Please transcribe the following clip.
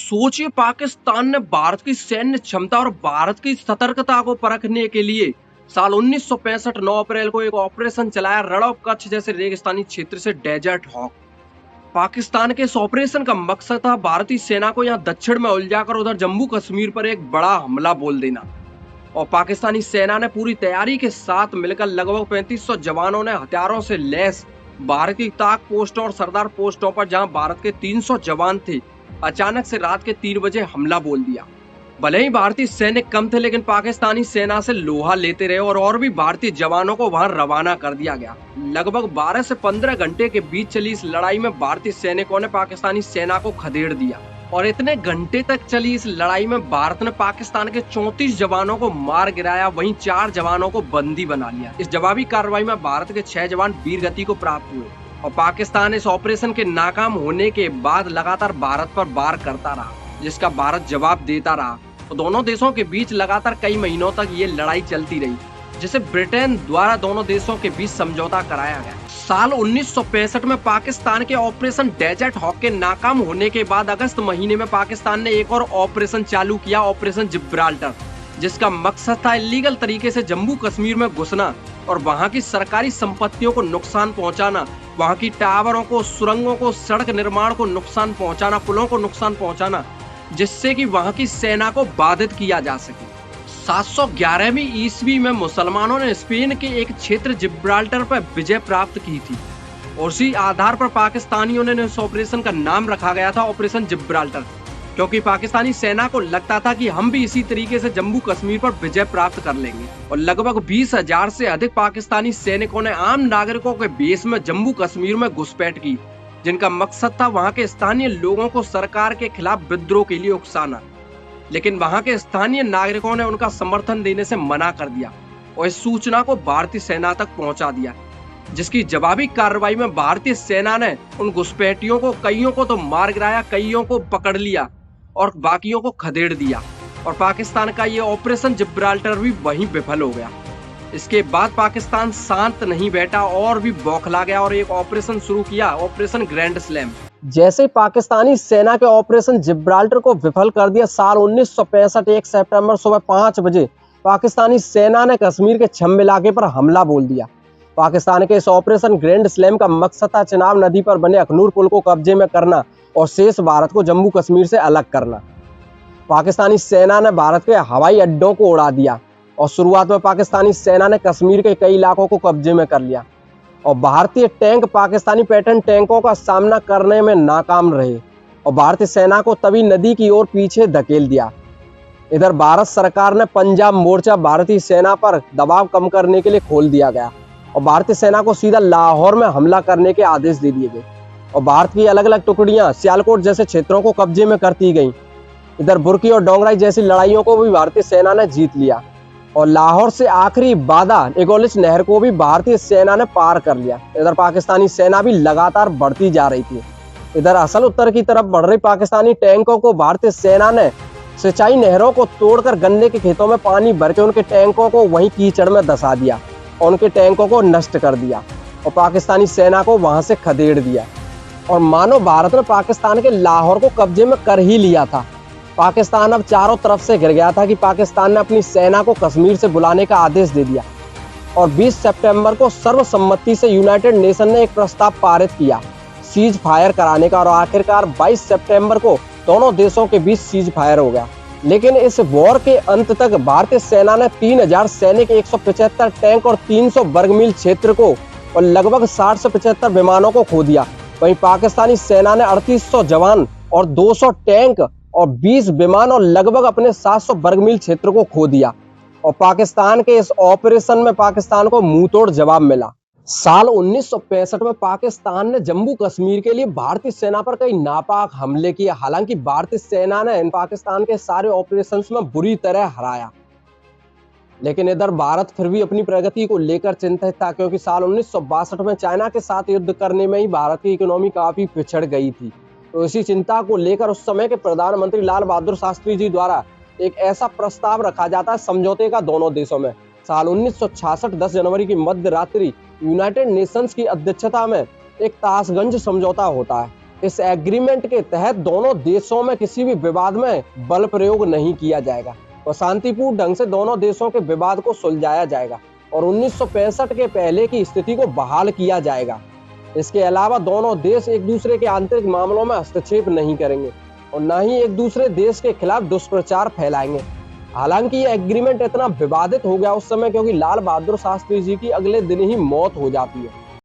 सोचिए, पाकिस्तान ने भारत की सैन्य क्षमता और भारत की सतर्कता को परखने के लिए साल 1965 9 अप्रैल को एक ऑपरेशन चलाया, रण ऑफ कच्छ जैसे रेगिस्तानी क्षेत्र से डेजर्ट हॉक। पाकिस्तान के इस ऑपरेशन का मकसद था भारतीय सेना को यहाँ दक्षिण में उलझाकर उधर जम्मू कश्मीर पर एक बड़ा हमला बोल देना। और पाकिस्तानी सेना ने पूरी तैयारी के साथ मिलकर लगभग 3500 जवानों ने हथियारों से लैस भारत की ताक पोस्टों और सरदार पोस्टों पर, जहां भारत के 300 जवान थे, अचानक से रात के 3 बजे हमला बोल दिया। भले ही भारतीय सैनिक कम थे, लेकिन पाकिस्तानी सेना से लोहा लेते रहे और भी भारतीय जवानों को वहां रवाना कर दिया गया। लगभग 12 से 15 घंटे के बीच चली इस लड़ाई में भारतीय सैनिकों ने पाकिस्तानी सेना को खदेड़ दिया और इतने घंटे तक चली इस लड़ाई में भारत ने पाकिस्तान के 34 जवानों को मार गिराया, वहीं 4 जवानों को बंदी बना लिया। इस जवाबी कार्रवाई में भारत के 6 जवान वीरगति को प्राप्त हुए और पाकिस्तान इस ऑपरेशन के नाकाम होने के बाद लगातार भारत पर वार करता रहा, जिसका भारत जवाब देता रहा। तो दोनों देशों के बीच लगातार कई महीनों तक ये लड़ाई चलती रही, जिसे ब्रिटेन द्वारा दोनों देशों के बीच समझौता कराया गया। साल 1965 में पाकिस्तान के ऑपरेशन डेजर्ट हॉक के नाकाम होने के बाद अगस्त महीने में पाकिस्तान ने एक और ऑपरेशन चालू किया, ऑपरेशन जिब्राल्टर, जिसका मकसद था इलीगल तरीके से जम्मू कश्मीर में घुसना और वहां की सरकारी संपत्तियों को नुकसान पहुंचाना, वहां की टावरों को, सुरंगों को, सड़क निर्माण को नुकसान पहुंचाना, पुलों को नुकसान पहुंचाना, जिससे कि वहां की सेना को बाधित किया जा सके। 711वीं ईस्वी में मुसलमानों ने स्पेन के एक क्षेत्र जिब्राल्टर पर विजय प्राप्त की थी और उसी आधार पर पाकिस्तानियों ने इस ऑपरेशन का नाम रखा गया था ऑपरेशन जिब्राल्टर, क्योंकि पाकिस्तानी सेना को लगता था कि हम भी इसी तरीके से जम्मू कश्मीर पर विजय प्राप्त कर लेंगे। और लगभग 20,000 से अधिक पाकिस्तानी सैनिकों ने आम नागरिकों के बेस में जम्मू कश्मीर में घुसपैठ की, जिनका मकसद था वहां के स्थानीय लोगों को सरकार के खिलाफ विद्रोह के लिए उकसाना। लेकिन वहां के स्थानीय नागरिकों ने उनका समर्थन देने से मना कर दिया और इस सूचना को भारतीय सेना तक पहुंचा दिया, जिसकी जवाबी कार्रवाई में भारतीय सेना ने उन घुसपैठियों को, कईयों को तो मार गिराया, कईयों को पकड़ लिया और बाकियों को खदेड़ दिया। और पाकिस्तान का ये ऑपरेशन जिब्राल्टर भी वहीं विफल हो गया। इसके बाद पाकिस्तान शांत नहीं बैठा और भी बौखला गया और एक ऑपरेशन शुरू किया, ऑपरेशन ग्रैंड स्लैम। जैसे पाकिस्तानी सेना के ऑपरेशन जिब्राल्टर को विफल कर दिया, साल 1965 1 सितंबर सुबह 5 बजे पाकिस्तानी सेना ने कश्मीर के छम्म इलाके पर हमला बोल दिया। पाकिस्तान के इस ऑपरेशन ग्रैंड स्लैम का मकसद था चिनाब नदी पर बने अखनूर पुल को कब्जे में करना और शेष भारत को जम्मू कश्मीर से अलग करना। पाकिस्तानी सेना ने भारत के हवाई अड्डों को उड़ा दिया और शुरुआत में पाकिस्तानी सेना ने कश्मीर के कई इलाकों को कब्जे में कर लिया और भारतीय टैंक पाकिस्तानी पैटर्न टैंकों का सामना करने में नाकाम रहे और भारतीय सेना को तभी नदी की ओर पीछे धकेल दिया। इधर भारत सरकार ने पंजाब मोर्चा भारतीय सेना पर दबाव कम करने के लिए खोल दिया गया और भारतीय सेना को सीधा लाहौर में हमला करने के आदेश दे दिए गए और भारत की अलग अलग टुकड़ियां सियालकोट जैसे क्षेत्रों को कब्जे में करती गई। इधर बुर्की और डोंगराई जैसी लड़ाइयों को भी भारतीय सेना ने जीत लिया और लाहौर से आखिरी बाधा एगोलिच नहर को भी भारतीय सेना ने पार कर लिया। इधर पाकिस्तानी सेना भी लगातार बढ़ती जा रही थी। इधर असल उत्तर की तरफ बढ़ रही पाकिस्तानी टैंकों को भारतीय सेना ने सिंचाई नहरों को तोड़कर गन्ने के खेतों में पानी भर के उनके टैंकों को वहीं कीचड़ में धंसा दिया और उनके टैंकों को नष्ट कर दिया और पाकिस्तानी सेना को वहां से खदेड़ दिया। और मानो भारत ने पाकिस्तान के लाहौर को कब्जे में कर ही लिया था। पाकिस्तान अब चारों तरफ से घिर गया था कि पाकिस्तान ने अपनी सेना को कश्मीर से बुलाने का आदेश दे दिया और 20 सितंबर को सर्वसम्मति से यूनाइटेड नेशन ने एक प्रस्ताव पारित किया सीज फायर कराने का और आखिरकार 22 सितंबर को दोनों देशों के बीच सीज फायर हो गया। लेकिन इस वॉर के अंत तक भारतीय सेना ने 3000 सैनिक, 175 टैंक और 300 वर्ग मील क्षेत्र को और लगभग 60 से 75 विमानों को खो दिया। वहीं पाकिस्तानी सेना ने 3800 जवान और 200 टैंक और 20 विमान और लगभग अपने 700 वर्ग मील क्षेत्र को खो दिया और पाकिस्तान के इस ऑपरेशन में पाकिस्तान को मुंहतोड़ जवाब मिला। साल 1965 में पाकिस्तान ने जम्मू कश्मीर के लिए भारतीय सेना पर कई नापाक हमले किए। हालांकि भारतीय सेना ने इन पाकिस्तान के सारे ऑपरेशंस में बुरी तरह हराया, लेकिन इधर भारत फिर भी अपनी प्रगति को लेकर चिंतित था, क्योंकि साल 1962 में चाइना के साथ युद्ध करने में ही भारत की इकोनॉमी काफी पिछड़ गई थी। तो इसी चिंता को लेकर उस समय के प्रधानमंत्री लाल बहादुर शास्त्री जी द्वारा एक ऐसा प्रस्ताव रखा जाता है समझौते का दोनों देशों में। साल 1966 10 जनवरी की मध्य रात्रि यूनाइटेड नेशंस की अध्यक्षता में एक ताशगंज समझौता होता है। इस एग्रीमेंट के तहत दोनों देशों में किसी भी विवाद में बल प्रयोग नहीं किया जाएगा और शांतिपूर्ण ढंग से दोनों देशों के विवाद को सुलझाया जाएगा और 1965 के पहले की स्थिति को बहाल किया जाएगा। इसके अलावा दोनों देश एक दूसरे के आंतरिक मामलों में हस्तक्षेप नहीं करेंगे और न ही एक दूसरे देश के खिलाफ दुष्प्रचार फैलाएंगे। हालांकि यह एग्रीमेंट इतना विवादित हो गया उस समय क्योंकि लाल बहादुर शास्त्री जी की अगले दिन ही मौत हो जाती है।